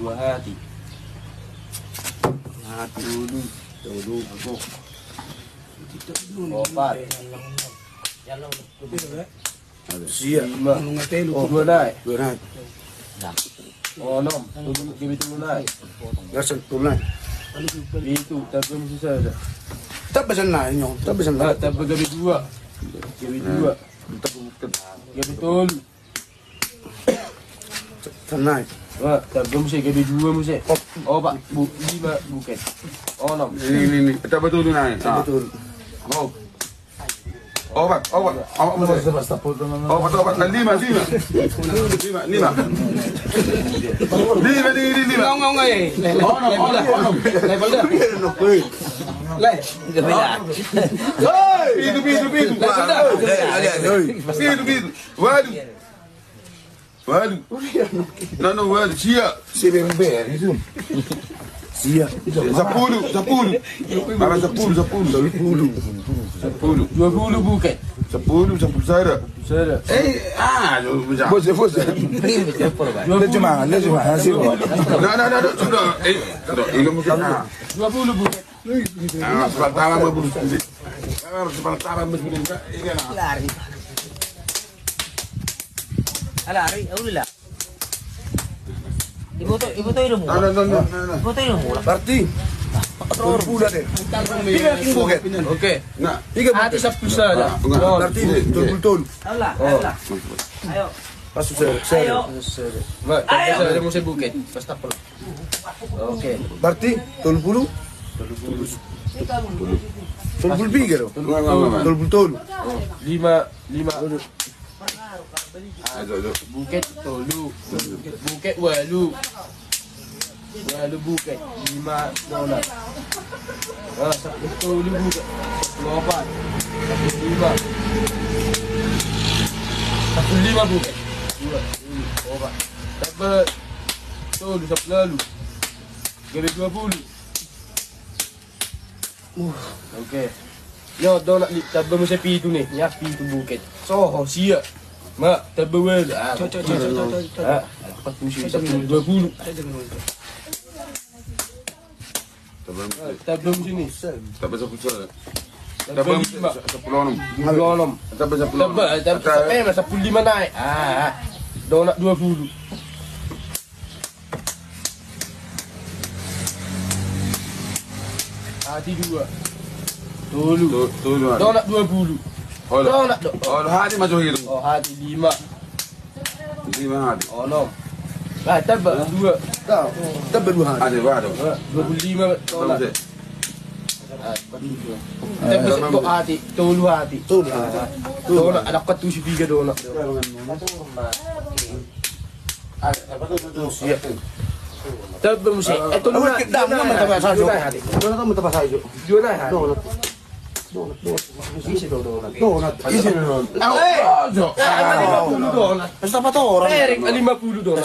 dua hati. Dulu aku. Opat. Siya. Oh, dua naik. Berat. Oh, enam. Tunggu naik. Gasan tulad. Itu, tapi mesti saya. Tabasan na inyo. Tabasan na. Tapi gabi dua. Gabi dua. Gabi tol. Tanay. Wah, tapi mesti gabi dua mesti. Oh, Pak, lima buket. Oh, enam. Ini. Kita betul na. Betul. Mau. Obat. Lima. Pitu. Waduh. Não, Cia. Siya. 10. Para 10. 20 buket. 10 saya. Saya. Já. Você. Lejuma. Assim. Não. Sudah. Ini mungkin. 20 buket. Sementara berbulu. Sementara berbulu. Ini lah. Lari. Lari, udah. Ibu tuh ilmu. No. Ibu tuh ilmu. Berarti. Pula deh. Tiga buket. Oke. Nah. Tiga Hati buket. sapu saja. Berarti betul. Ayolah. Ayo. Pasu saya. Mbak, saya mesti buket. Pasta pel. Oke. Berarti 30. 30 bigger. Betul. 5 buket tolu. Buket walu buket $5. $10 buket. 8. 15 buket. 2. Obat. Dapat tolu 10. Gabi 20. Oke. Yo, donat ni tabbe mesti pitu ni. Ya pitu buket. Soho sia. Mak, tabbe wel. Cocok. Dapat pusi 20. Tabbe mesti ni. Tapi sepuluh. Tabbe 5. 10. Tapi 10. Tabbe 15 naik. Donat 20. Hati 2. Tolu. Donat 20. Donat. Hati masuk itu. Oh, hati 5. 5 hati. Oh, 6. Tabbe 2. Tabel dua. Ada baru. 25 donat. Tabbe kok hati. Tolu hati. Donat ada 43 donat. Siap. Tabbe mesti. Tolu na. Dam naman taba sa iyo. Donat mo taba sa iyo. Dua na hati. Donat. Isi na ron. Donat. Basta pa to orang. Eric, 50 donat.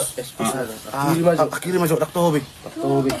Akhirnya masuk dak tobik. Tubig.